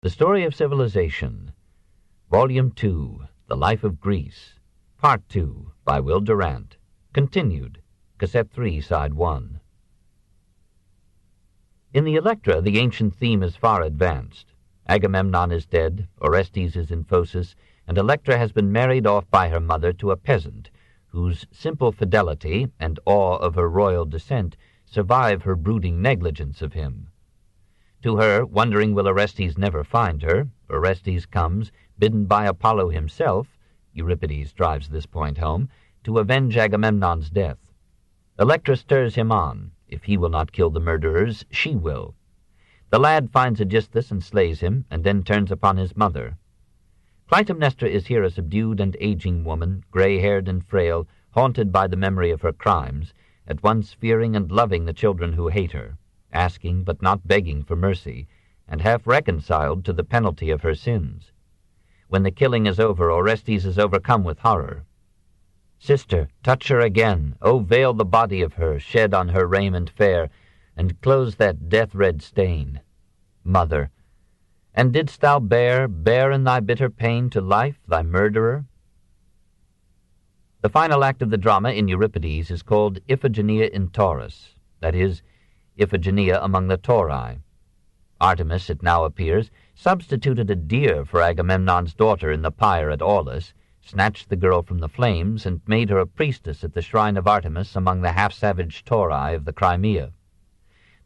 The Story of Civilization, Volume 2, The Life of Greece, Part 2, by Will Durant, continued, Cassette 3, Side 1. In the Electra, the ancient theme is far advanced. Agamemnon is dead, Orestes is in Phocis, and Electra has been married off by her mother to a peasant, whose simple fidelity and awe of her royal descent survive her brooding negligence of him. To her, wondering will Orestes never find her, Orestes comes, bidden by Apollo himself, Euripides drives this point home, to avenge Agamemnon's death. Electra stirs him on. If he will not kill the murderers, she will. The lad finds Aegisthus and slays him, and then turns upon his mother. Clytemnestra is here a subdued and aging woman, gray-haired and frail, haunted by the memory of her crimes, at once fearing and loving the children who hate her, asking but not begging for mercy, and half reconciled to the penalty of her sins. When the killing is over, Orestes is overcome with horror. "Sister, touch her again, O veil the body of her, shed on her raiment fair, and close that death-red stain. Mother, and didst thou bear in thy bitter pain to life thy murderer?" The final act of the drama in Euripides is called Iphigenia in Taurus, that is, Iphigenia among the Tauri. Artemis, it now appears, substituted a deer for Agamemnon's daughter in the pyre at Aulis, snatched the girl from the flames, and made her a priestess at the shrine of Artemis among the half-savage Tauri of the Crimea.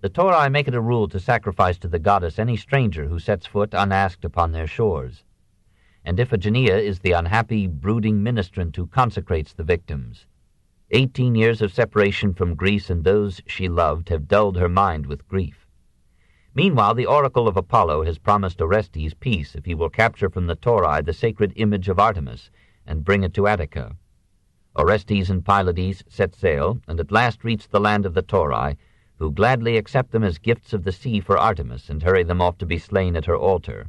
The Tauri make it a rule to sacrifice to the goddess any stranger who sets foot unasked upon their shores. And Iphigenia is the unhappy, brooding ministrant who consecrates the victims. 18 years of separation from Greece and those she loved have dulled her mind with grief. Meanwhile, the oracle of Apollo has promised Orestes peace if he will capture from the Tauri the sacred image of Artemis and bring it to Attica. Orestes and Pylades set sail, and at last reach the land of the Tauri, who gladly accept them as gifts of the sea for Artemis and hurry them off to be slain at her altar.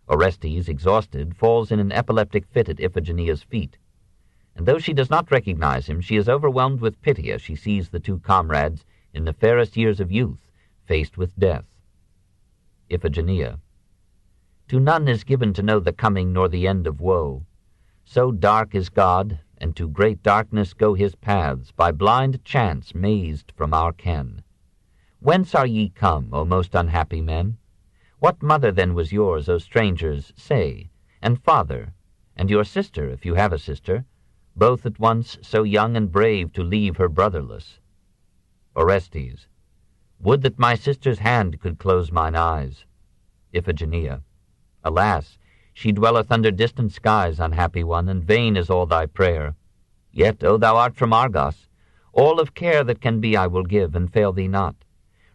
Orestes, exhausted, falls in an epileptic fit at Iphigenia's feet, and though she does not recognize him, she is overwhelmed with pity as she sees the two comrades, in the fairest years of youth, faced with death. Iphigenia. To none is given to know the coming nor the end of woe. So dark is God, and to great darkness go his paths, by blind chance mazed from our ken. Whence are ye come, O most unhappy men? What mother then was yours, O strangers, say, and father, and your sister, if you have a sister, both at once so young and brave to leave her brotherless? Orestes. Would that my sister's hand could close mine eyes. Iphigenia. Alas, she dwelleth under distant skies, unhappy one, and vain is all thy prayer. Yet, O thou art from Argos, all of care that can be I will give, and fail thee not.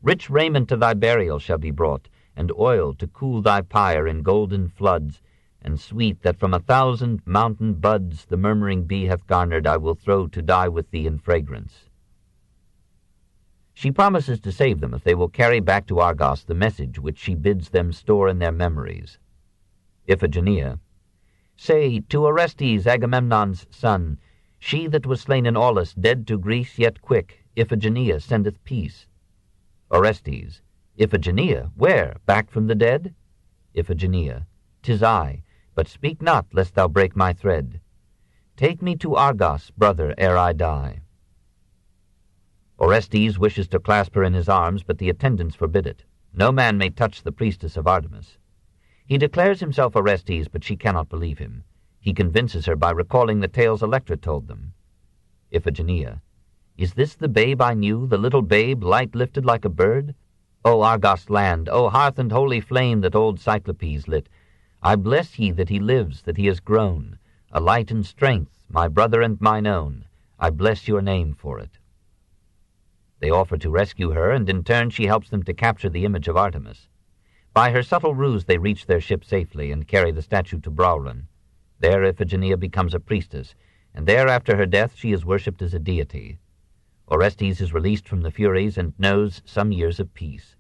Rich raiment to thy burial shall be brought, and oil to cool thy pyre in golden floods, and sweet that from 1,000 mountain buds the murmuring bee hath garnered I will throw to die with thee in fragrance. She promises to save them if they will carry back to Argos the message which she bids them store in their memories. Iphigenia. Say, to Orestes, Agamemnon's son, she that was slain in Aulis, dead to Greece yet quick, Iphigenia sendeth peace. Orestes. Iphigenia, where? Back from the dead? Iphigenia. 'Tis I, but speak not, lest thou break my thread. Take me to Argos, brother, ere I die. Orestes wishes to clasp her in his arms, but the attendants forbid it. No man may touch the priestess of Artemis. He declares himself Orestes, but she cannot believe him. He convinces her by recalling the tales Electra told them. Iphigenia. Is this the babe I knew, the little babe, light-lifted like a bird? O Argos land, O hearth and holy flame that old Cyclopes lit, I bless ye that he lives, that he has grown, a light and strength, my brother and mine own. I bless your name for it. They offer to rescue her, and in turn she helps them to capture the image of Artemis. By her subtle ruse they reach their ship safely and carry the statue to Brauron. There Iphigenia becomes a priestess, and there after her death she is worshipped as a deity. Orestes is released from the Furies and knows some years of peace.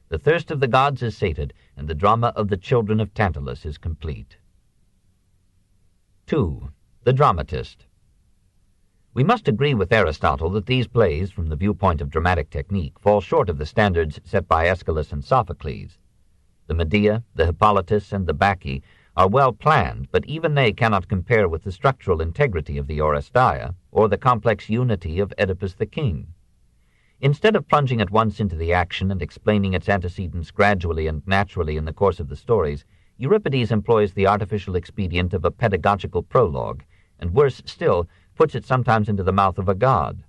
The thirst of the gods is sated, and the drama of the children of Tantalus is complete. 2. The Dramatist. We must agree with Aristotle that these plays, from the viewpoint of dramatic technique, fall short of the standards set by Aeschylus and Sophocles. The Medea, the Hippolytus, and the Bacchae are well planned, but even they cannot compare with the structural integrity of the Oresteia or the complex unity of Oedipus the King. Instead of plunging at once into the action and explaining its antecedents gradually and naturally in the course of the stories, Euripides employs the artificial expedient of a pedagogical prologue, and worse still, puts it sometimes into the mouth of a god.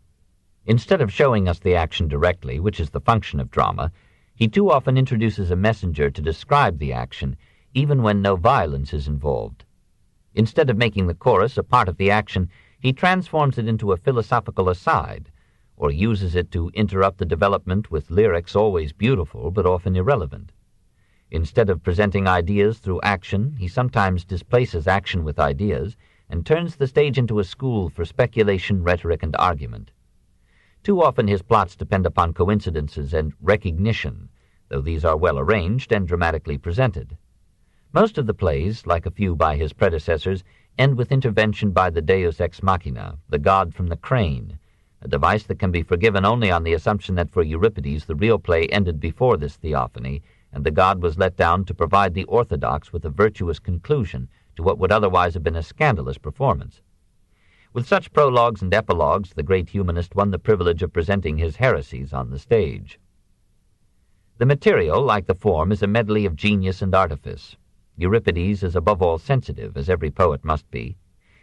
Instead of showing us the action directly, which is the function of drama, he too often introduces a messenger to describe the action, even when no violence is involved. Instead of making the chorus a part of the action, he transforms it into a philosophical aside, or uses it to interrupt the development with lyrics always beautiful but often irrelevant. Instead of presenting ideas through action, he sometimes displaces action with ideas and turns the stage into a school for speculation, rhetoric, and argument. Too often his plots depend upon coincidences and recognition, though these are well arranged and dramatically presented. Most of the plays, like a few by his predecessors, end with intervention by the deus ex machina, the god from the crane, a device that can be forgiven only on the assumption that for Euripides the real play ended before this theophany, and the god was let down to provide the orthodox with a virtuous conclusion to what would otherwise have been a scandalous performance. With such prologues and epilogues, the great humanist won the privilege of presenting his heresies on the stage. The material, like the form, is a medley of genius and artifice. Euripides is above all sensitive, as every poet must be.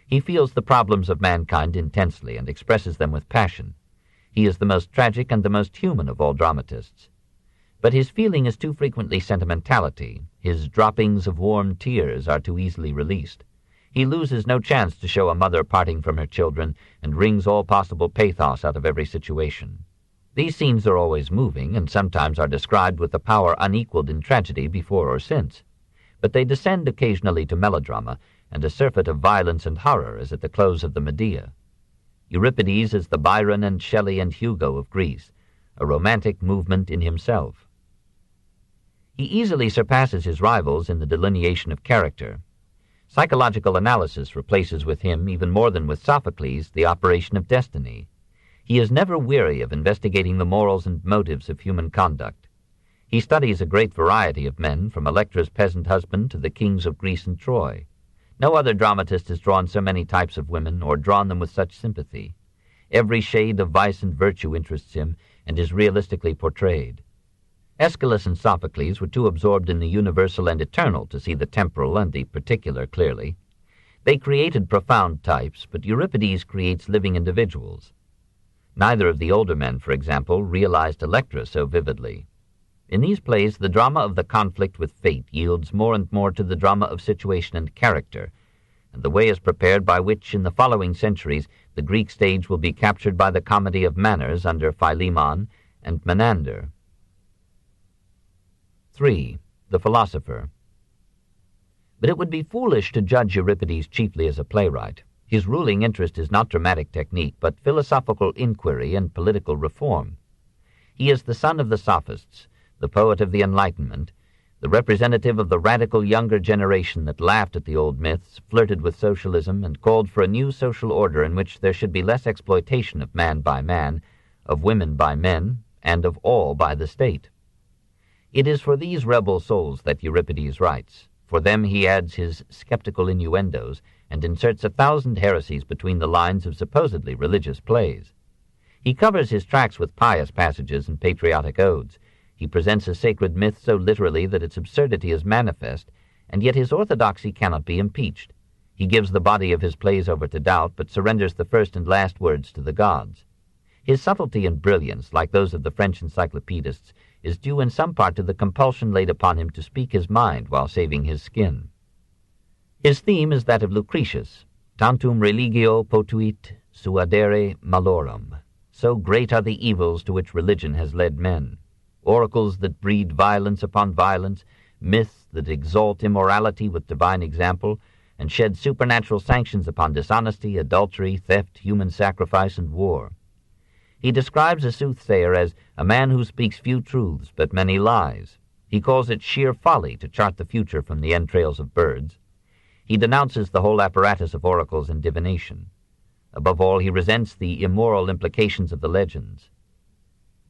He feels the problems of mankind intensely and expresses them with passion. He is the most tragic and the most human of all dramatists. But his feeling is too frequently sentimentality. His droppings of warm tears are too easily released. He loses no chance to show a mother parting from her children and wrings all possible pathos out of every situation. These scenes are always moving and sometimes are described with a power unequaled in tragedy before or since. But they descend occasionally to melodrama and a surfeit of violence and horror as at the close of the Medea. Euripides is the Byron and Shelley and Hugo of Greece, a romantic movement in himself. He easily surpasses his rivals in the delineation of character. Psychological analysis replaces with him, even more than with Sophocles, the operation of destiny. He is never weary of investigating the morals and motives of human conduct. He studies a great variety of men, from Electra's peasant husband to the kings of Greece and Troy. No other dramatist has drawn so many types of women or drawn them with such sympathy. Every shade of vice and virtue interests him and is realistically portrayed. Aeschylus and Sophocles were too absorbed in the universal and eternal to see the temporal and the particular clearly. They created profound types, but Euripides creates living individuals. Neither of the older men, for example, realized Electra so vividly. In these plays, the drama of the conflict with fate yields more and more to the drama of situation and character, and the way is prepared by which, in the following centuries, the Greek stage will be captured by the comedy of manners under Philemon and Menander. 3. The Philosopher. But it would be foolish to judge Euripides chiefly as a playwright. His ruling interest is not dramatic technique, but philosophical inquiry and political reform. He is the son of the sophists, the poet of the Enlightenment, the representative of the radical younger generation that laughed at the old myths, flirted with socialism, and called for a new social order in which there should be less exploitation of man by man, of women by men, and of all by the state. It is for these rebel souls that Euripides writes. For them he adds his skeptical innuendos and inserts 1,000 heresies between the lines of supposedly religious plays. He covers his tracks with pious passages and patriotic odes. He presents a sacred myth so literally that its absurdity is manifest, and yet his orthodoxy cannot be impeached. He gives the body of his plays over to doubt, but surrenders the first and last words to the gods. His subtlety and brilliance, like those of the French encyclopedists, is due in some part to the compulsion laid upon him to speak his mind while saving his skin. His theme is that of Lucretius, tantum religio potuit suadere malorum. So great are the evils to which religion has led men. Oracles that breed violence upon violence, myths that exalt immorality with divine example, and shed supernatural sanctions upon dishonesty, adultery, theft, human sacrifice, and war. He describes a soothsayer as a man who speaks few truths but many lies. He calls it sheer folly to chart the future from the entrails of birds. He denounces the whole apparatus of oracles and divination. Above all, he resents the immoral implications of the legends.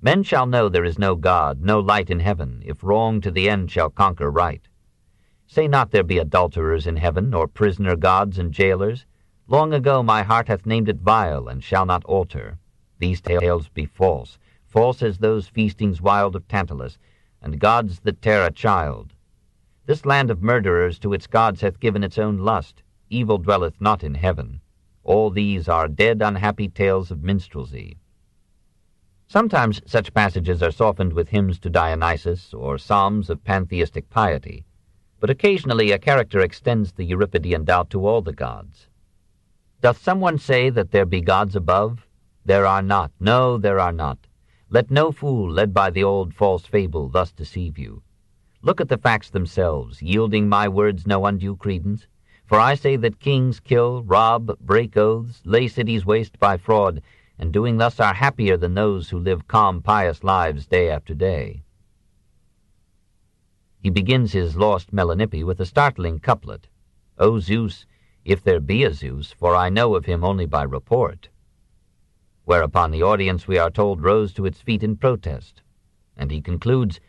Men shall know there is no God, no light in heaven, if wrong to the end shall conquer right. Say not there be adulterers in heaven, or prisoner gods and jailers. Long ago my heart hath named it vile, and shall not alter. These tales be false, false as those feastings wild of Tantalus, and gods that tear a child. This land of murderers to its gods hath given its own lust. Evil dwelleth not in heaven. All these are dead unhappy tales of minstrelsy. Sometimes such passages are softened with hymns to Dionysus or psalms of pantheistic piety, but occasionally a character extends the Euripidean doubt to all the gods. Doth someone say that there be gods above? There are not, no, there are not. Let no fool, led by the old false fable, thus deceive you. Look at the facts themselves, yielding my words no undue credence. For I say that kings kill, rob, break oaths, lay cities waste by fraud, and doing thus are happier than those who live calm, pious lives day after day. He begins his lost Melanippe with a startling couplet. O Zeus, if there be a Zeus, for I know of him only by report. Whereupon the audience, we are told, rose to its feet in protest. And he concludes,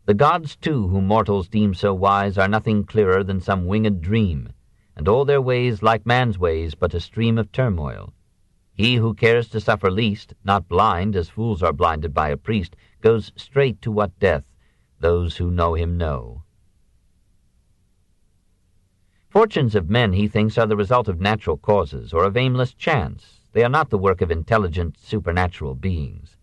the gods too, whom mortals deem so wise, are nothing clearer than some winged dream, and all their ways like man's ways, but a stream of turmoil. He who cares to suffer least, not blind, as fools are blinded by a priest, goes straight to what death those who know him know. Fortunes of men, he thinks, are the result of natural causes, or of aimless chance. They are not the work of intelligent, supernatural beings.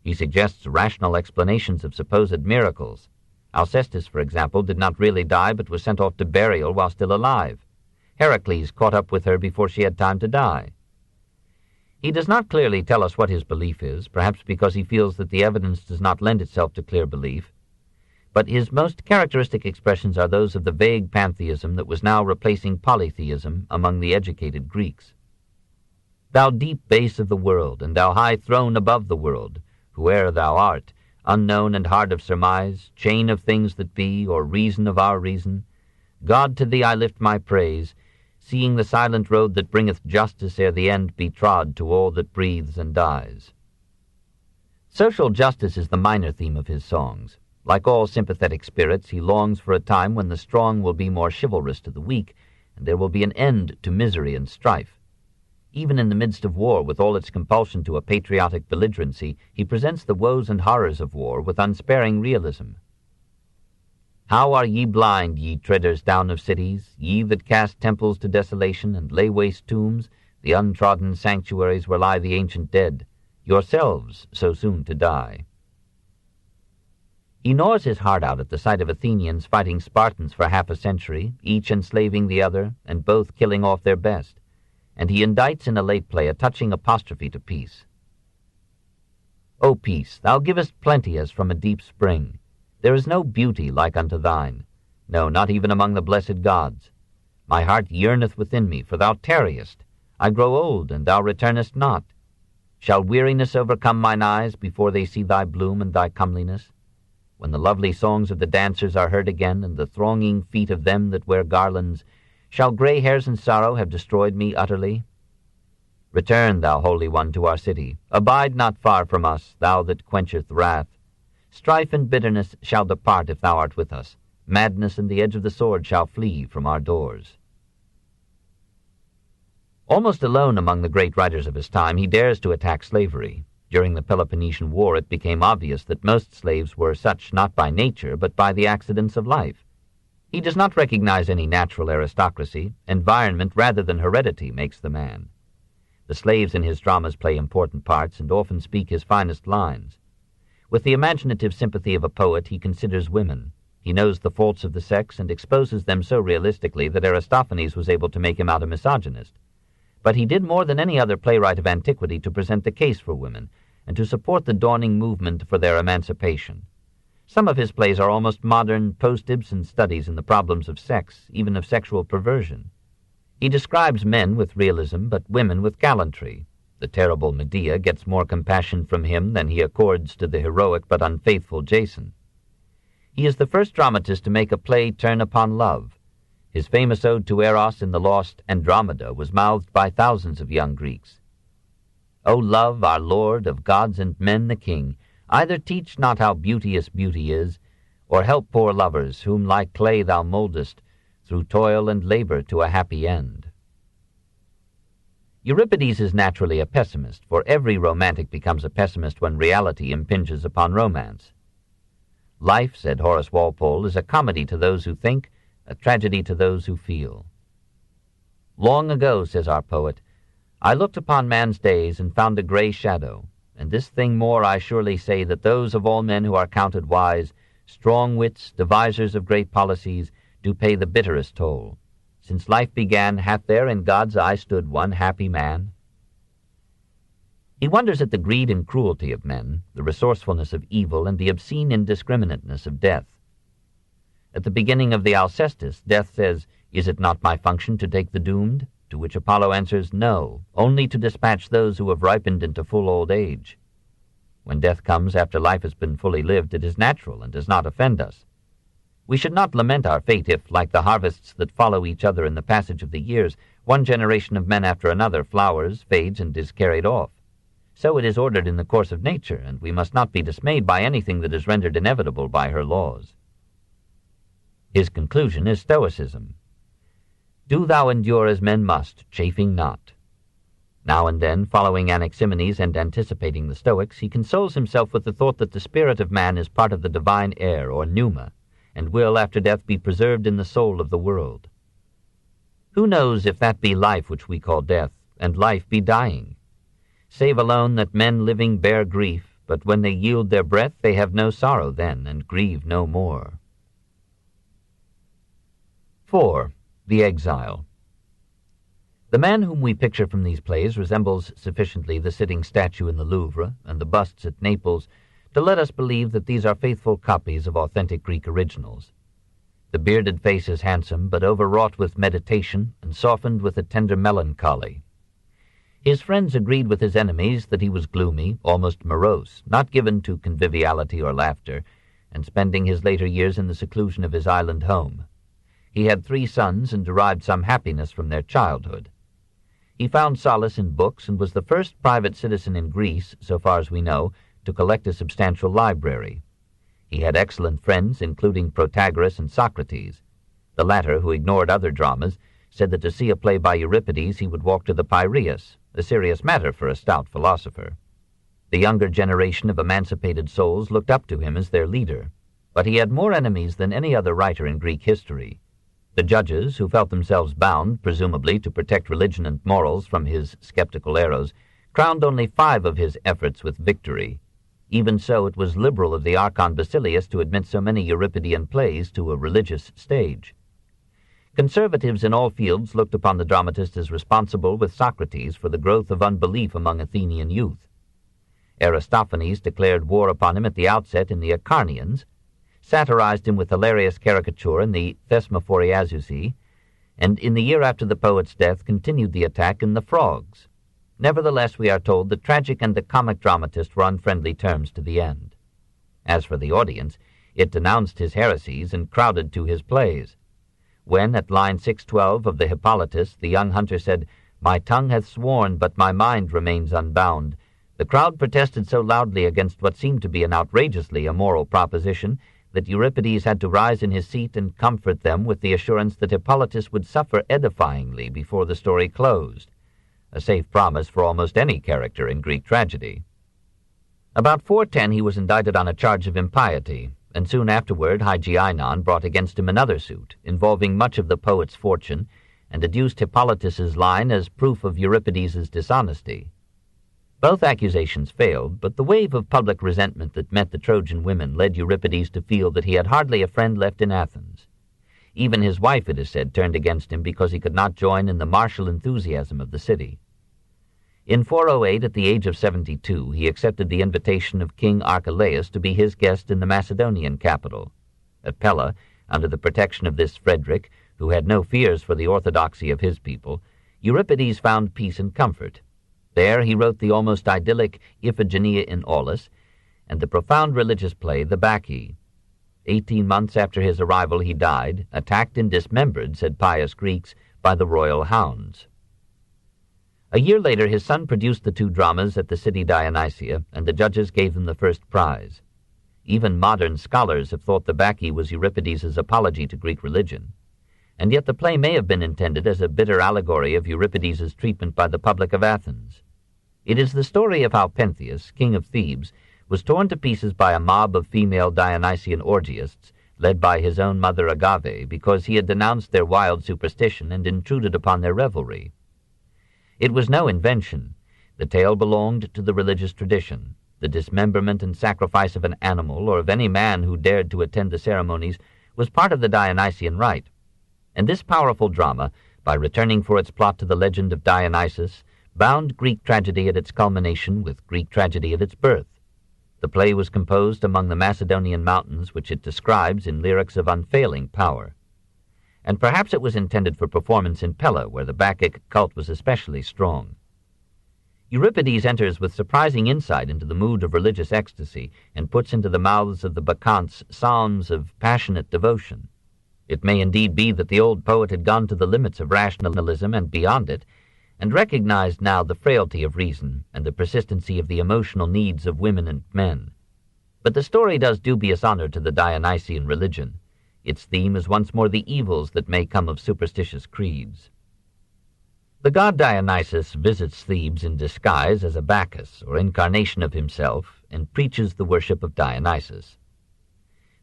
He suggests rational explanations of supposed miracles. Alcestis, for example, did not really die, but was sent off to burial while still alive. Heracles caught up with her before she had time to die. He does not clearly tell us what his belief is, perhaps because he feels that the evidence does not lend itself to clear belief. But his most characteristic expressions are those of the vague pantheism that was now replacing polytheism among the educated Greeks. Thou deep base of the world, and thou high throne above the world, whoe'er thou art, unknown and hard of surmise, chain of things that be, or reason of our reason, God, to thee I lift my praise, seeing the silent road that bringeth justice ere the end be trod to all that breathes and dies. Social justice is the minor theme of his songs. Like all sympathetic spirits, he longs for a time when the strong will be more chivalrous to the weak, and there will be an end to misery and strife. Even in the midst of war, with all its compulsion to a patriotic belligerency, he presents the woes and horrors of war with unsparing realism. How are ye blind, ye treaders down of cities, ye that cast temples to desolation, and lay waste tombs, the untrodden sanctuaries where lie the ancient dead, yourselves so soon to die. He gnaws his heart out at the sight of Athenians fighting Spartans for half a century, each enslaving the other, and both killing off their best, and he indites in a late play a touching apostrophe to peace. O peace, thou givest plenty as from a deep spring. There is no beauty like unto thine, no, not even among the blessed gods. My heart yearneth within me, for thou tarriest. I grow old, and thou returnest not. Shall weariness overcome mine eyes before they see thy bloom and thy comeliness? When the lovely songs of the dancers are heard again, and the thronging feet of them that wear garlands, shall gray hairs and sorrow have destroyed me utterly? Return, thou Holy One, to our city. Abide not far from us, thou that quencheth wrath. Strife and bitterness shall depart if thou art with us. Madness and the edge of the sword shall flee from our doors. Almost alone among the great writers of his time, he dares to attack slavery. During the Peloponnesian War, it became obvious that most slaves were such not by nature, but by the accidents of life. He does not recognize any natural aristocracy. Environment rather than heredity makes the man. The slaves in his dramas play important parts and often speak his finest lines. With the imaginative sympathy of a poet, he considers women. He knows the faults of the sex and exposes them so realistically that Aristophanes was able to make him out a misogynist. But he did more than any other playwright of antiquity to present the case for women and to support the dawning movement for their emancipation. Some of his plays are almost modern post-Ibsen studies in the problems of sex, even of sexual perversion. He describes men with realism, but women with gallantry. The terrible Medea gets more compassion from him than he accords to the heroic but unfaithful Jason. He is the first dramatist to make a play turn upon love. His famous ode to Eros in the lost Andromeda was mouthed by thousands of young Greeks. O love, our lord, of gods and men the king, Either teach not how beauteous beauty is, or help poor lovers, whom like clay thou mouldest, through toil and labor to a happy end. Euripides is naturally a pessimist, for every romantic becomes a pessimist when reality impinges upon romance. Life, said Horace Walpole, is a comedy to those who think, a tragedy to those who feel. Long ago, says our poet, I looked upon man's days and found a gray shadow, and this thing more I surely say, that those of all men who are counted wise, strong wits, devisers of great policies, do pay the bitterest toll. Since life began, hath there in God's eye stood one happy man? He wonders at the greed and cruelty of men, the resourcefulness of evil, and the obscene indiscriminateness of death. At the beginning of the Alcestis, Death says, Is it not my function to take the doomed? To which Apollo answers, No, only to dispatch those who have ripened into full old age. When death comes after life has been fully lived, it is natural and does not offend us. We should not lament our fate if, like the harvests that follow each other in the passage of the years, one generation of men after another flowers, fades, and is carried off. So it is ordered in the course of nature, and we must not be dismayed by anything that is rendered inevitable by her laws. His conclusion is Stoicism. Do thou endure as men must, chafing not. Now and then, following Anaximenes and anticipating the Stoics, he consoles himself with the thought that the spirit of man is part of the divine air, or pneuma, and will, after death, be preserved in the soul of the world. Who knows if that be life which we call death, and life be dying? Save alone that men living bear grief, but when they yield their breath, they have no sorrow then, and grieve no more. 4. The Exile. The man whom we picture from these plays resembles sufficiently the sitting statue in the Louvre and the busts at Naples to let us believe that these are faithful copies of authentic Greek originals. The bearded face is handsome, but overwrought with meditation and softened with a tender melancholy. His friends agreed with his enemies that he was gloomy, almost morose, not given to conviviality or laughter, and spending his later years in the seclusion of his island home. He had 3 sons and derived some happiness from their childhood. He found solace in books and was the first private citizen in Greece, so far as we know, to collect a substantial library. He had excellent friends, including Protagoras and Socrates. The latter, who ignored other dramas, said that to see a play by Euripides he would walk to the Piraeus, a serious matter for a stout philosopher. The younger generation of emancipated souls looked up to him as their leader, but he had more enemies than any other writer in Greek history. The judges, who felt themselves bound, presumably, to protect religion and morals from his skeptical arrows, crowned only 5 of his efforts with victory. Even so, it was liberal of the Archon Basilius to admit so many Euripidean plays to a religious stage. Conservatives in all fields looked upon the dramatist as responsible with Socrates for the growth of unbelief among Athenian youth. Aristophanes declared war upon him at the outset in the Acharnians, satirized him with hilarious caricature in the Thesmophoriazusi, and in the year after the poet's death continued the attack in the Frogs. Nevertheless, we are told the tragic and the comic dramatist were on friendly terms to the end. As for the audience, it denounced his heresies and crowded to his plays. When, at line 612 of the Hippolytus, the young hunter said, "My tongue hath sworn, but my mind remains unbound," the crowd protested so loudly against what seemed to be an outrageously immoral proposition that Euripides had to rise in his seat and comfort them with the assurance that Hippolytus would suffer edifyingly before the story closed, a safe promise for almost any character in Greek tragedy. About 410 he was indicted on a charge of impiety, and soon afterward Hygienon brought against him another suit, involving much of the poet's fortune, and adduced Hippolytus's line as proof of Euripides's dishonesty. Both accusations failed, but the wave of public resentment that met the Trojan women led Euripides to feel that he had hardly a friend left in Athens. Even his wife, it is said, turned against him because he could not join in the martial enthusiasm of the city. In 408, at the age of 72, he accepted the invitation of King Archelaus to be his guest in the Macedonian capital. At Pella, under the protection of this Frederick, who had no fears for the orthodoxy of his people, Euripides found peace and comfort. There he wrote the almost idyllic Iphigenia in Aulis and the profound religious play The Bacchae. 18 months after his arrival he died, attacked and dismembered, said pious Greeks, by the royal hounds. A year later, his son produced the two dramas at the city Dionysia, and the judges gave them the first prize. Even modern scholars have thought the Bacchae was Euripides' apology to Greek religion, and yet the play may have been intended as a bitter allegory of Euripides' treatment by the public of Athens. It is the story of how Pentheus, king of Thebes, was torn to pieces by a mob of female Dionysian orgiasts, led by his own mother Agave, because he had denounced their wild superstition and intruded upon their revelry. It was no invention. The tale belonged to the religious tradition. The dismemberment and sacrifice of an animal, or of any man who dared to attend the ceremonies, was part of the Dionysian rite. And this powerful drama, by returning for its plot to the legend of Dionysus, bound Greek tragedy at its culmination with Greek tragedy at its birth. The play was composed among the Macedonian mountains, which it describes in lyrics of unfailing power. And perhaps it was intended for performance in Pella, where the Bacchic cult was especially strong. Euripides enters with surprising insight into the mood of religious ecstasy and puts into the mouths of the Bacchantes psalms of passionate devotion. It may indeed be that the old poet had gone to the limits of rationalism and beyond it, and recognized now the frailty of reason and the persistency of the emotional needs of women and men. But the story does dubious honor to the Dionysian religion. Its theme is once more the evils that may come of superstitious creeds. The god Dionysus visits Thebes in disguise as a Bacchus, or incarnation of himself, and preaches the worship of Dionysus.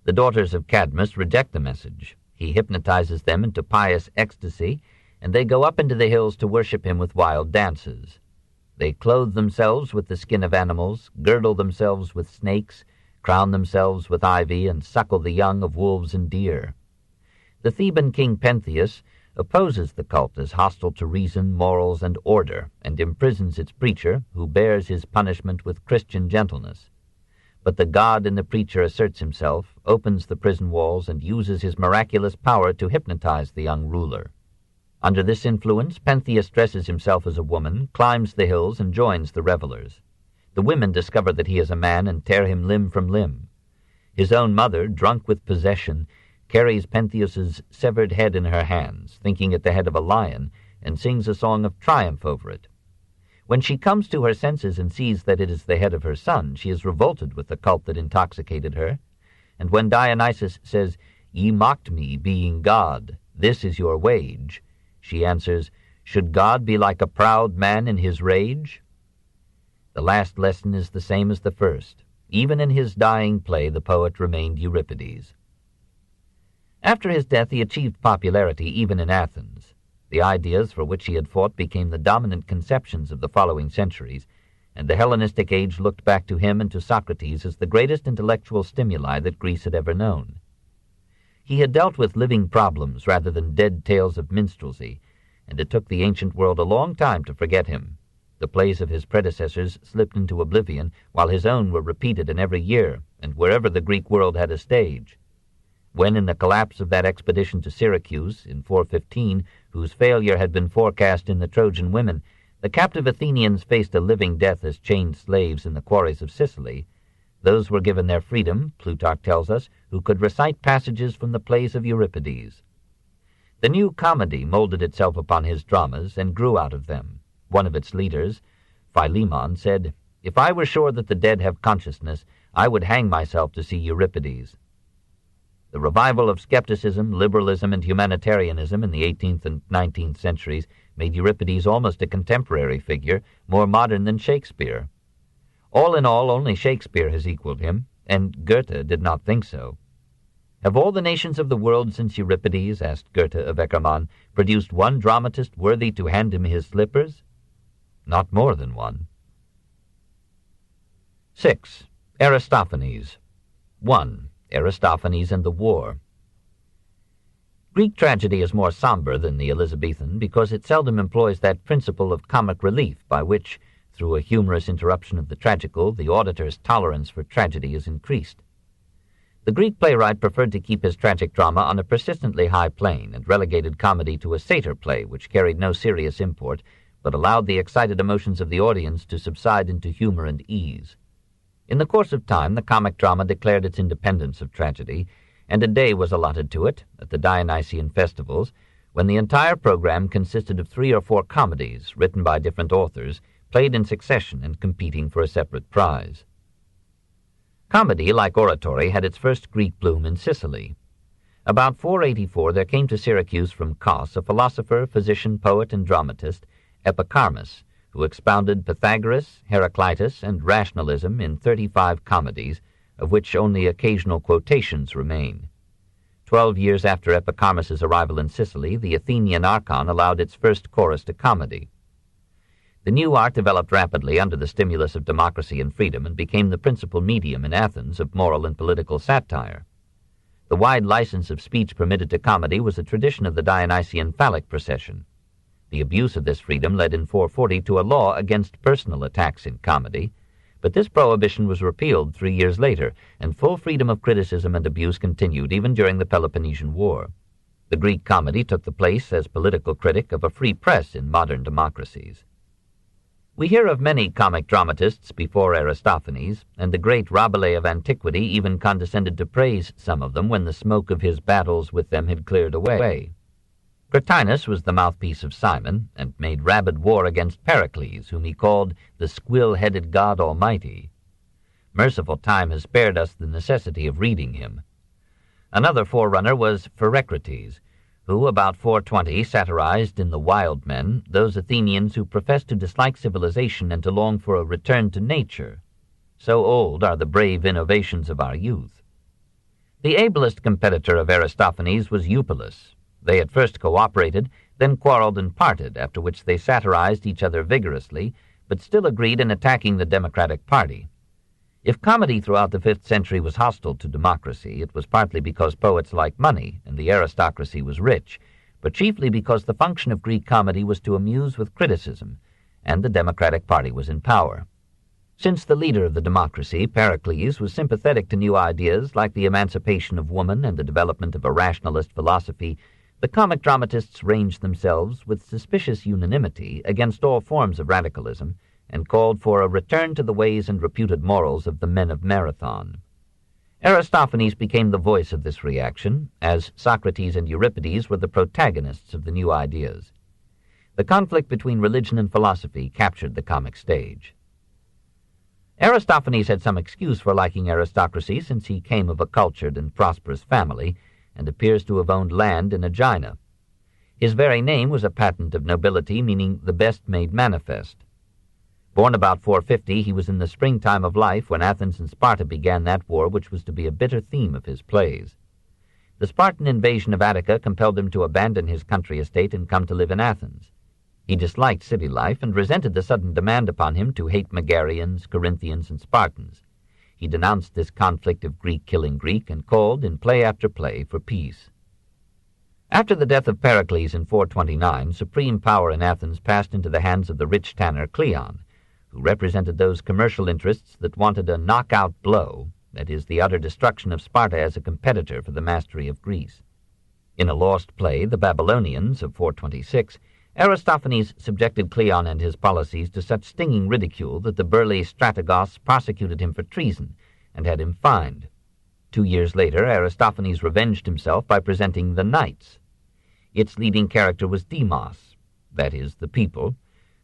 The daughters of Cadmus reject the message. He hypnotizes them into pious ecstasy, and they go up into the hills to worship him with wild dances. They clothe themselves with the skin of animals, girdle themselves with snakes, crown themselves with ivy, and suckle the young of wolves and deer. The Theban king Pentheus opposes the cult as hostile to reason, morals, and order, and imprisons its preacher, who bears his punishment with Christian gentleness. But the god in the preacher asserts himself, opens the prison walls, and uses his miraculous power to hypnotize the young ruler. Under this influence, Pentheus dresses himself as a woman, climbs the hills, and joins the revelers. The women discover that he is a man and tear him limb from limb. His own mother, drunk with possession, carries Pentheus's severed head in her hands, thinking it the head of a lion, and sings a song of triumph over it. When she comes to her senses and sees that it is the head of her son, she is revolted with the cult that intoxicated her. And when Dionysus says, "Ye mocked me, being God, this is your wage," she answers, "Should God be like a proud man in his rage?" The last lesson is the same as the first. Even in his dying play, the poet remained Euripides. After his death, he achieved popularity even in Athens. The ideas for which he had fought became the dominant conceptions of the following centuries, and the Hellenistic age looked back to him and to Socrates as the greatest intellectual stimuli that Greece had ever known. He had dealt with living problems rather than dead tales of minstrelsy, and it took the ancient world a long time to forget him. The plays of his predecessors slipped into oblivion, while his own were repeated in every year, and wherever the Greek world had a stage. When, in the collapse of that expedition to Syracuse in 415, whose failure had been forecast in the Trojan women, the captive Athenians faced a living death as chained slaves in the quarries of Sicily, those were given their freedom, Plutarch tells us, who could recite passages from the plays of Euripides. The new comedy molded itself upon his dramas and grew out of them. One of its leaders, Philemon, said, "If I were sure that the dead have consciousness, I would hang myself to see Euripides." The revival of skepticism, liberalism, and humanitarianism in the 18th and 19th centuries made Euripides almost a contemporary figure, more modern than Shakespeare. All in all, only Shakespeare has equaled him, and Goethe did not think so. Have all the nations of the world since Euripides, asked Goethe of Eckermann, produced one dramatist worthy to hand him his slippers? Not more than one. 6. Aristophanes. 1. Aristophanes and the War. Greek tragedy is more somber than the Elizabethan because it seldom employs that principle of comic relief by which, through a humorous interruption of the tragical, the auditor's tolerance for tragedy is increased. The Greek playwright preferred to keep his tragic drama on a persistently high plane and relegated comedy to a satyr play which carried no serious import, but allowed the excited emotions of the audience to subside into humor and ease. In the course of time, the comic drama declared its independence of tragedy, and a day was allotted to it, at the Dionysian festivals, when the entire program consisted of 3 or 4 comedies written by different authors, played in succession and competing for a separate prize. Comedy, like oratory, had its first Greek bloom in Sicily. About 484 there came to Syracuse from Kos a philosopher, physician, poet, and dramatist, Epicharmus, who expounded Pythagoras, Heraclitus, and rationalism in 35 comedies, of which only occasional quotations remain. 12 years after Epicharmus's arrival in Sicily, the Athenian Archon allowed its first chorus to comedy. The new art developed rapidly under the stimulus of democracy and freedom and became the principal medium in Athens of moral and political satire. The wide license of speech permitted to comedy was a tradition of the Dionysian phallic procession. The abuse of this freedom led in 440 to a law against personal attacks in comedy, but this prohibition was repealed 3 years later, and full freedom of criticism and abuse continued even during the Peloponnesian War. The Greek comedy took the place as political critic of a free press in modern democracies. We hear of many comic dramatists before Aristophanes, and the great Rabelais of antiquity even condescended to praise some of them when the smoke of his battles with them had cleared away. Cratinus was the mouthpiece of Cimon, and made rabid war against Pericles, whom he called the squill-headed god almighty. Merciful time has spared us the necessity of reading him. Another forerunner was Pherecrates, who about 420 satirized in The Wild Men those Athenians who professed to dislike civilization and to long for a return to nature. So old are the brave innovations of our youth. The ablest competitor of Aristophanes was Eupolis. They at first cooperated, then quarreled and parted, after which they satirized each other vigorously, but still agreed in attacking the Democratic Party. If comedy throughout the 5th century was hostile to democracy, it was partly because poets liked money and the aristocracy was rich, but chiefly because the function of Greek comedy was to amuse with criticism, and the Democratic Party was in power. Since the leader of the democracy, Pericles, was sympathetic to new ideas like the emancipation of woman and the development of a rationalist philosophy, the comic dramatists ranged themselves with suspicious unanimity against all forms of radicalism, and called for a return to the ways and reputed morals of the men of Marathon. Aristophanes became the voice of this reaction, as Socrates and Euripides were the protagonists of the new ideas. The conflict between religion and philosophy captured the comic stage. Aristophanes had some excuse for liking aristocracy, since he came of a cultured and prosperous family, and appears to have owned land in Aegina. His very name was a patent of nobility, meaning the best made manifest. Born about 450, he was in the springtime of life when Athens and Sparta began that war which was to be a bitter theme of his plays. The Spartan invasion of Attica compelled him to abandon his country estate and come to live in Athens. He disliked city life and resented the sudden demand upon him to hate Megarians, Corinthians, and Spartans. He denounced this conflict of Greek killing Greek and called, in play after play, for peace. After the death of Pericles in 429, supreme power in Athens passed into the hands of the rich tanner Cleon, who represented those commercial interests that wanted a knockout blow, that is, the utter destruction of Sparta as a competitor for the mastery of Greece. In a lost play, The Babylonians, of 426, Aristophanes subjected Cleon and his policies to such stinging ridicule that the burly Strategos prosecuted him for treason and had him fined. 2 years later, Aristophanes revenged himself by presenting The Knights. Its leading character was Demos, that is, the people,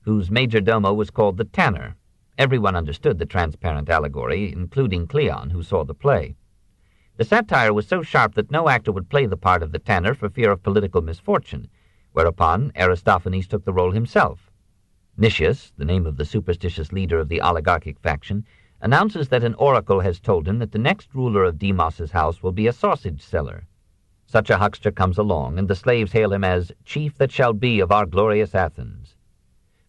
whose major domo was called the Tanner. Everyone understood the transparent allegory, including Cleon, who saw the play. The satire was so sharp that no actor would play the part of the Tanner for fear of political misfortune, whereupon Aristophanes took the role himself. Nicias, the name of the superstitious leader of the oligarchic faction, announces that an oracle has told him that the next ruler of Demos's house will be a sausage seller. Such a huckster comes along, and the slaves hail him as chief that shall be of our glorious Athens.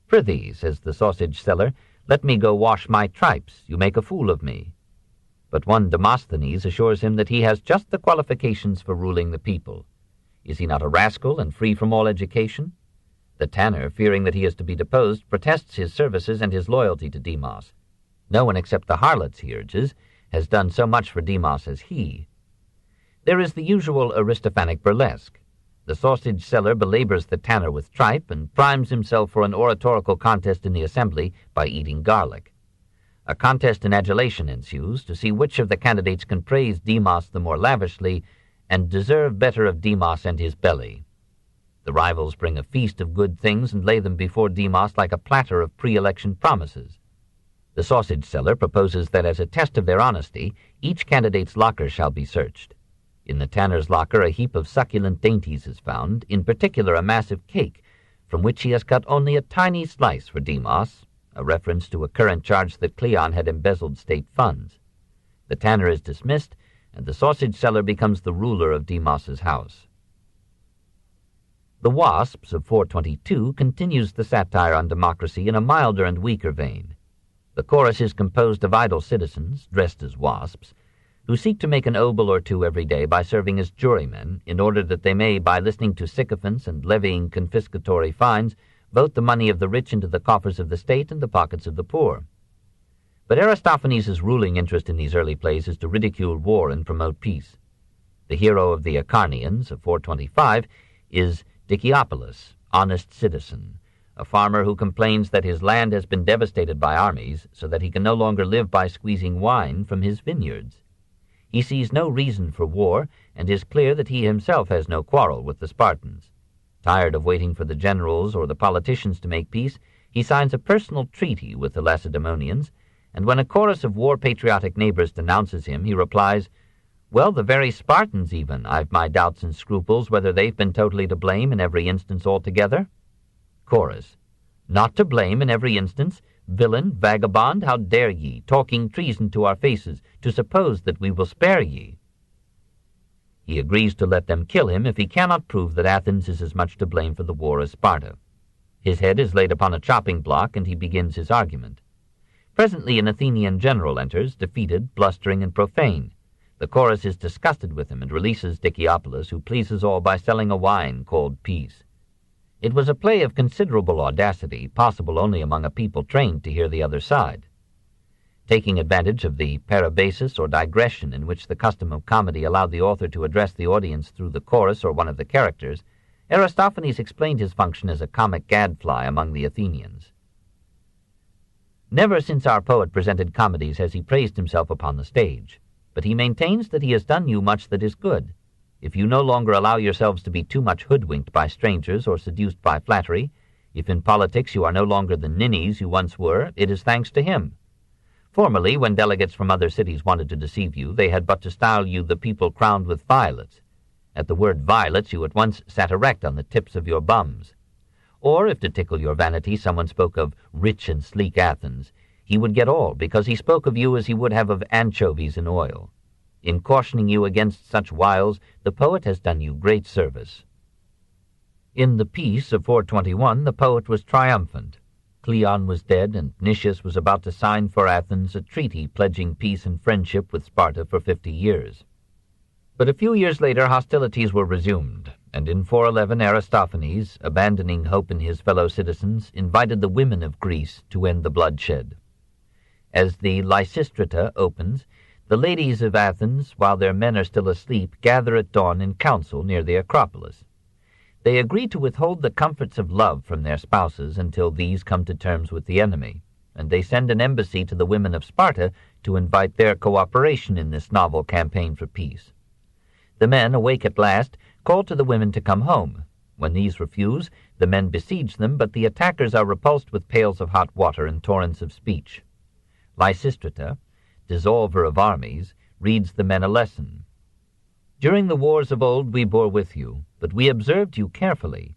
"Prithee," says the sausage seller, "let me go wash my tripes, you make a fool of me." But one Demosthenes assures him that he has just the qualifications for ruling the people. Is he not a rascal and free from all education? The tanner, fearing that he is to be deposed, protests his services and his loyalty to Demos. No one except the harlots, he urges, has done so much for Demos as he. There is the usual Aristophanic burlesque. The sausage seller belabors the tanner with tripe and primes himself for an oratorical contest in the assembly by eating garlic. A contest in adulation ensues to see which of the candidates can praise Demos the more lavishly and deserve better of Demos and his belly. The rivals bring a feast of good things and lay them before Deimos like a platter of pre-election promises. The sausage seller proposes that as a test of their honesty, each candidate's locker shall be searched. In the tanner's locker a heap of succulent dainties is found, in particular a massive cake, from which he has cut only a tiny slice for Deimos, a reference to a current charge that Cleon had embezzled state funds. The tanner is dismissed, and the sausage seller becomes the ruler of Deimos's house. The Wasps of 422 continues the satire on democracy in a milder and weaker vein. The chorus is composed of idle citizens, dressed as wasps, who seek to make an obol or two every day by serving as jurymen, in order that they may, by listening to sycophants and levying confiscatory fines, vote the money of the rich into the coffers of the state and the pockets of the poor. But Aristophanes' ruling interest in these early plays is to ridicule war and promote peace. The hero of the Acarnanians of 425 is Diciopolis, honest citizen, a farmer who complains that his land has been devastated by armies, so that he can no longer live by squeezing wine from his vineyards. He sees no reason for war, and is clear that he himself has no quarrel with the Spartans. Tired of waiting for the generals or the politicians to make peace, he signs a personal treaty with the Lacedaemonians, and when a chorus of war-patriotic neighbors denounces him, he replies, "Well, the very Spartans even, I've my doubts and scruples whether they've been totally to blame in every instance altogether." Chorus: "Not to blame in every instance? Villain, vagabond, how dare ye, talking treason to our faces, to suppose that we will spare ye?" He agrees to let them kill him if he cannot prove that Athens is as much to blame for the war as Sparta. His head is laid upon a chopping block, and he begins his argument. Presently an Athenian general enters, defeated, blustering, and profane. The chorus is disgusted with him and releases Diciopolis, who pleases all by selling a wine called peace. It was a play of considerable audacity, possible only among a people trained to hear the other side. Taking advantage of the parabasis or digression in which the custom of comedy allowed the author to address the audience through the chorus or one of the characters, Aristophanes explained his function as a comic gadfly among the Athenians. Never since our poet presented comedies has he praised himself upon the stage, but he maintains that he has done you much that is good. If you no longer allow yourselves to be too much hoodwinked by strangers or seduced by flattery, if in politics you are no longer the ninnies you once were, it is thanks to him. Formerly, when delegates from other cities wanted to deceive you, they had but to style you the people crowned with violets. At the word violets, you at once sat erect on the tips of your bums. Or, if to tickle your vanity someone spoke of rich and sleek Athens, he would get all, because he spoke of you as he would have of anchovies in oil. In cautioning you against such wiles, the poet has done you great service. In the peace of 421, the poet was triumphant. Cleon was dead, and Nicias was about to sign for Athens a treaty pledging peace and friendship with Sparta for 50 years. But a few years later hostilities were resumed, and in 411 Aristophanes, abandoning hope in his fellow citizens, invited the women of Greece to end the bloodshed. As the Lysistrata opens, the ladies of Athens, while their men are still asleep, gather at dawn in council near the Acropolis. They agree to withhold the comforts of love from their spouses until these come to terms with the enemy, and they send an embassy to the women of Sparta to invite their cooperation in this novel campaign for peace. The men, awake at last, call to the women to come home. When these refuse, the men besiege them, but the attackers are repulsed with pails of hot water and torrents of speech. Lysistrata, dissolver of armies, reads the men a lesson. "During the wars of old we bore with you, but we observed you carefully,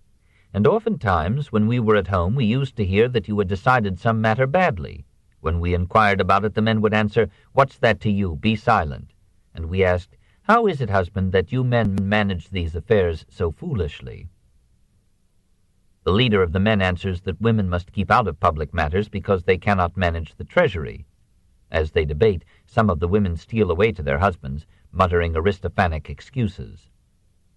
and oftentimes when we were at home we used to hear that you had decided some matter badly. When we inquired about it, the men would answer, 'What's that to you? Be silent.' And we asked, 'How is it, husband, that you men manage these affairs so foolishly?' The leader of the men answers that women must keep out of public matters because they cannot manage the treasury. As they debate, some of the women steal away to their husbands, muttering Aristophanic excuses.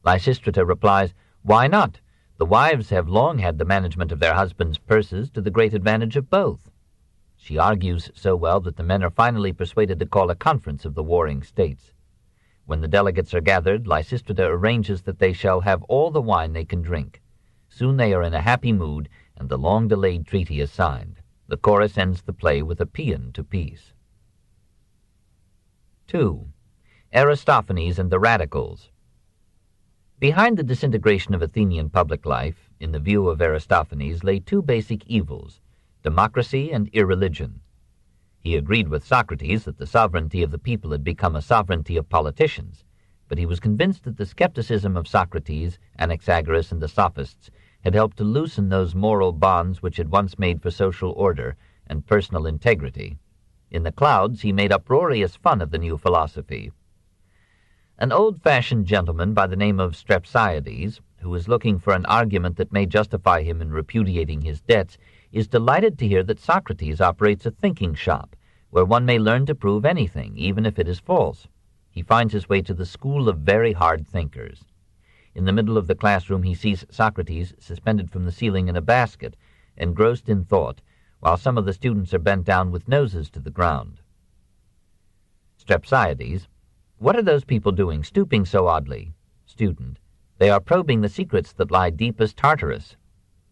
Lysistrata replies, 'Why not? The wives have long had the management of their husbands' purses to the great advantage of both.' She argues so well that the men are finally persuaded to call a conference of the warring states. When the delegates are gathered, Lysistrata arranges that they shall have all the wine they can drink. Soon they are in a happy mood, and the long-delayed treaty is signed. The chorus ends the play with a paean to peace. 2. Aristophanes and the Radicals. Behind the disintegration of Athenian public life, in the view of Aristophanes, lay two basic evils, democracy and irreligion. He agreed with Socrates that the sovereignty of the people had become a sovereignty of politicians, but he was convinced that the skepticism of Socrates, Anaxagoras, and the Sophists had helped to loosen those moral bonds which had once made for social order and personal integrity. In the clouds he made uproarious fun of the new philosophy. An old-fashioned gentleman by the name of Strepsiades, who is looking for an argument that may justify him in repudiating his debts, is delighted to hear that Socrates operates a thinking shop, where one may learn to prove anything, even if it is false. He finds his way to the school of very hard thinkers. In the middle of the classroom he sees Socrates suspended from the ceiling in a basket, engrossed in thought, while some of the students are bent down with noses to the ground. Strepsiades: What are those people doing, stooping so oddly? Student: They are probing the secrets that lie deep as Tartarus.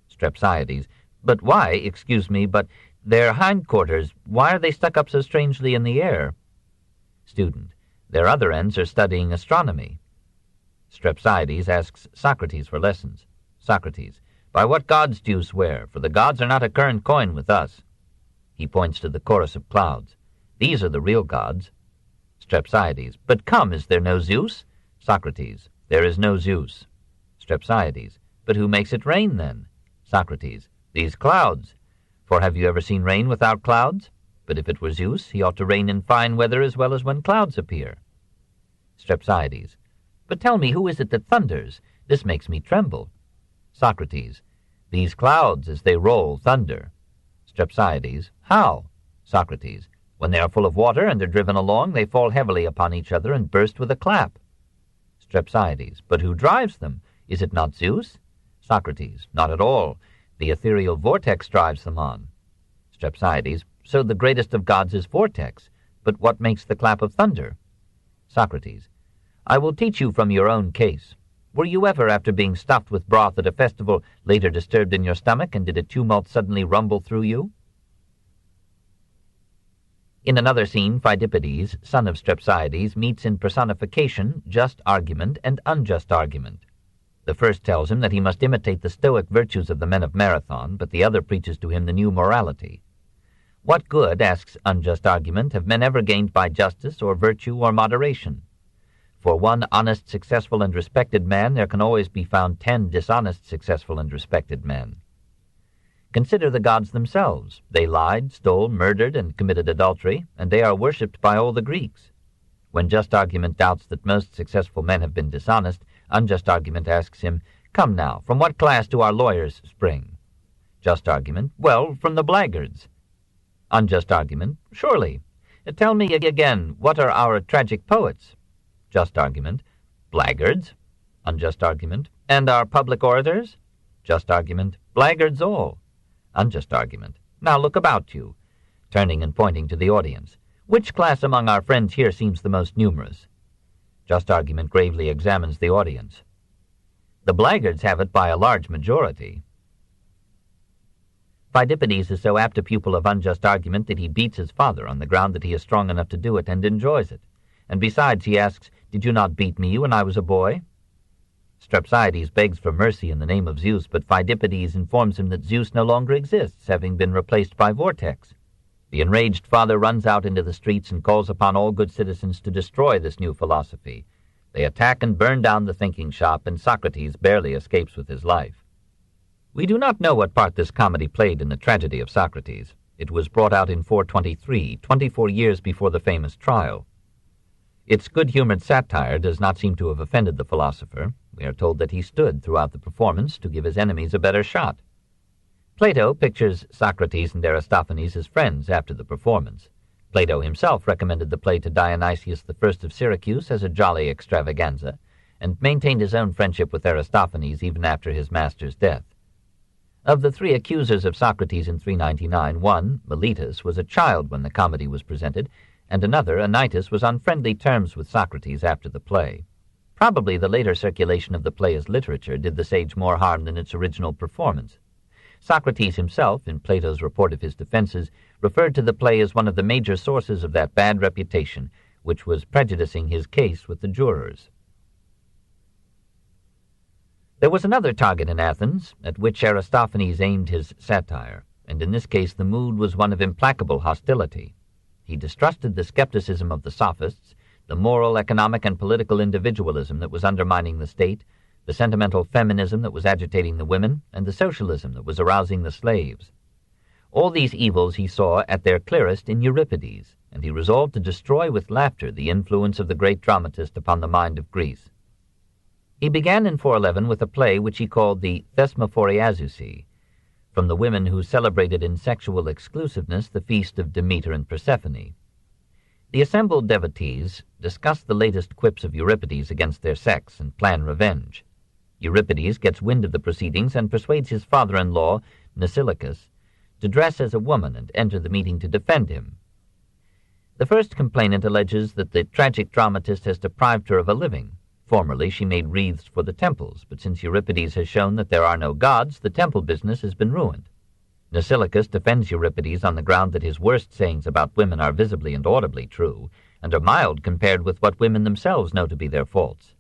Strepsiades: But why, excuse me, but their hindquarters, why are they stuck up so strangely in the air? Student: Their other ends are studying astronomy. Strepsiades asks Socrates for lessons. Socrates: By what gods do you swear? For the gods are not a current coin with us. He points to the chorus of clouds. These are the real gods. Strepsiades: But come, is there no Zeus? Socrates: There is no Zeus. Strepsiades: But who makes it rain then? Socrates: These clouds. For have you ever seen rain without clouds? But if it were Zeus, he ought to rain in fine weather as well as when clouds appear. Strepsiades: But tell me, who is it that thunders? This makes me tremble. Socrates: These clouds, as they roll, thunder. Strepsiades: How? Socrates: When they are full of water and are driven along, they fall heavily upon each other and burst with a clap. Strepsiades: But who drives them? Is it not Zeus? Socrates: Not at all. The ethereal vortex drives them on. Strepsiades: So the greatest of gods is vortex. But what makes the clap of thunder? Socrates: I will teach you from your own case. Were you ever, after being stuffed with broth at a festival, later disturbed in your stomach, and did a tumult suddenly rumble through you? In another scene, Pheidippides, son of Strepsiades, meets in personification just argument and unjust argument. The first tells him that he must imitate the stoic virtues of the men of Marathon, but the other preaches to him the new morality. What good, asks unjust argument, have men ever gained by justice or virtue or moderation? For one honest, successful, and respected man, there can always be found 10 dishonest, successful, and respected men. Consider the gods themselves. They lied, stole, murdered, and committed adultery, and they are worshipped by all the Greeks. When just argument doubts that most successful men have been dishonest, unjust argument asks him, Come now, from what class do our lawyers spring? Just argument: Well, from the blackguards. Unjust argument: Surely. Tell me again, what are our tragic poets? Just argument: Blackguards. Unjust argument: And our public orators? Just argument: Blackguards all. Unjust argument: Now look about you. Turning and pointing to the audience. Which class among our friends here seems the most numerous? Just argument gravely examines the audience. The blackguards have it by a large majority. Pheidippides is so apt a pupil of unjust argument that he beats his father on the ground that he is strong enough to do it and enjoys it. And besides, he asks, Did you not beat me when I was a boy? Strepsiades begs for mercy in the name of Zeus, but Pheidippides informs him that Zeus no longer exists, having been replaced by Vortex. The enraged father runs out into the streets and calls upon all good citizens to destroy this new philosophy. They attack and burn down the thinking shop, and Socrates barely escapes with his life. We do not know what part this comedy played in the tragedy of Socrates. It was brought out in 423, 24 years before the famous trial. Its good-humored satire does not seem to have offended the philosopher. We are told that he stood throughout the performance to give his enemies a better shot. Plato pictures Socrates and Aristophanes as friends after the performance. Plato himself recommended the play to Dionysius I of Syracuse as a jolly extravaganza, and maintained his own friendship with Aristophanes even after his master's death. Of the 3 accusers of Socrates in 399, one, Meletus, was a child when the comedy was presented, and another, Anytus, was on friendly terms with Socrates after the play. Probably the later circulation of the play as literature did the sage more harm than its original performance. Socrates himself, in Plato's report of his defenses, referred to the play as one of the major sources of that bad reputation which was prejudicing his case with the jurors. There was another target in Athens, at which Aristophanes aimed his satire, and in this case the mood was one of implacable hostility. He distrusted the skepticism of the sophists, the moral, economic, and political individualism that was undermining the state, the sentimental feminism that was agitating the women, and the socialism that was arousing the slaves. All these evils he saw at their clearest in Euripides, and he resolved to destroy with laughter the influence of the great dramatist upon the mind of Greece. He began in 411 with a play which he called the Thesmophoriazusi, from the women who celebrated in sexual exclusiveness the feast of Demeter and Persephone. The assembled devotees discuss the latest quips of Euripides against their sex and plan revenge. Euripides gets wind of the proceedings and persuades his father-in-law, Mnesilicus, to dress as a woman and enter the meeting to defend him. The first complainant alleges that the tragic dramatist has deprived her of a living. Formerly she made wreaths for the temples, but since Euripides has shown that there are no gods, the temple business has been ruined. Mnesilicus defends Euripides on the ground that his worst sayings about women are visibly and audibly true, and are mild compared with what women themselves know to be their faults.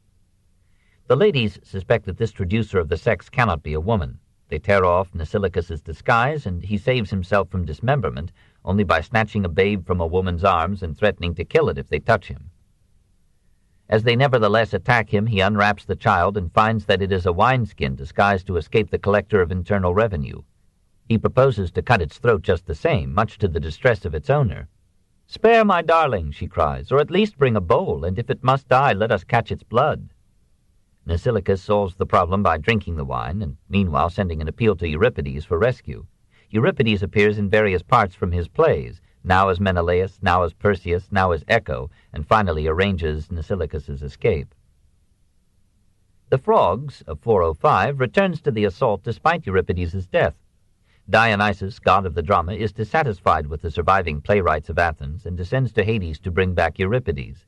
The ladies suspect that this traducer of the sex cannot be a woman. They tear off Mnesilicus's disguise, and he saves himself from dismemberment only by snatching a babe from a woman's arms and threatening to kill it if they touch him. As they nevertheless attack him, he unwraps the child and finds that it is a wineskin disguised to escape the collector of internal revenue. He proposes to cut its throat just the same, much to the distress of its owner. "Spare my darling," she cries, "or at least bring a bowl, and if it must die, let us catch its blood." Mnesilicus solves the problem by drinking the wine, and meanwhile sending an appeal to Euripides for rescue. Euripides appears in various parts from his plays, now as Menelaus, now as Perseus, now as Echo, and finally arranges Mnesilicus's escape. The Frogs of 405 returns to the assault despite Euripides' death. Dionysus, god of the drama, is dissatisfied with the surviving playwrights of Athens and descends to Hades to bring back Euripides.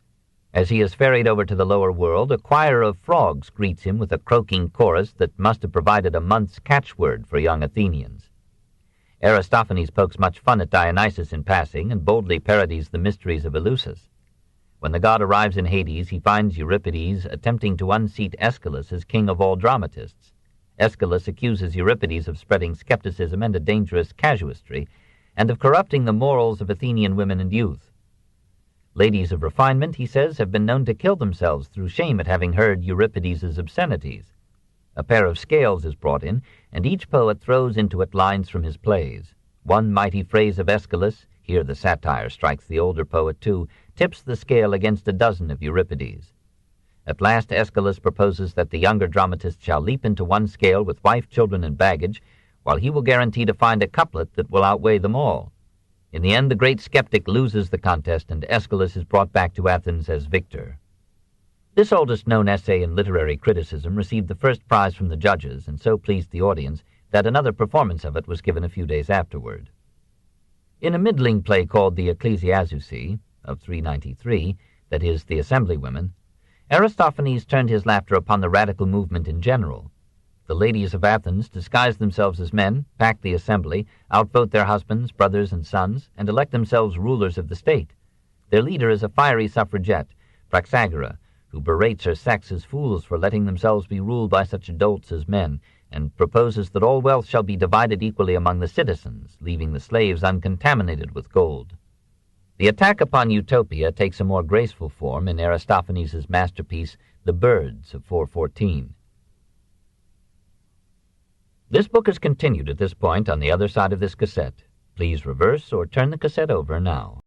As he is ferried over to the lower world, a choir of frogs greets him with a croaking chorus that must have provided a month's catchword for young Athenians. Aristophanes pokes much fun at Dionysus in passing and boldly parodies the mysteries of Eleusis. When the god arrives in Hades, he finds Euripides attempting to unseat Aeschylus as king of all dramatists. Aeschylus accuses Euripides of spreading skepticism and a dangerous casuistry, and of corrupting the morals of Athenian women and youth. Ladies of refinement, he says, have been known to kill themselves through shame at having heard Euripides' obscenities. A pair of scales is brought in, and each poet throws into it lines from his plays. One mighty phrase of Aeschylus, here the satire strikes the older poet too, tips the scale against a dozen of Euripides. At last Aeschylus proposes that the younger dramatist shall leap into one scale with wife, children, and baggage, while he will guarantee to find a couplet that will outweigh them all. In the end, the great skeptic loses the contest, and Aeschylus is brought back to Athens as victor. This oldest-known essay in literary criticism received the first prize from the judges, and so pleased the audience that another performance of it was given a few days afterward. In a middling play called the Ecclesiazusi, of 393, that is, the Assemblywomen, Aristophanes turned his laughter upon the radical movement in general. The ladies of Athens disguise themselves as men, pack the assembly, outvote their husbands, brothers, and sons, and elect themselves rulers of the state. Their leader is a fiery suffragette, Praxagora, who berates her sex as fools for letting themselves be ruled by such adults as men, and proposes that all wealth shall be divided equally among the citizens, leaving the slaves uncontaminated with gold. The attack upon Utopia takes a more graceful form in Aristophanes' masterpiece, The Birds of 414. This book is continued at this point on the other side of this cassette. Please reverse or turn the cassette over now.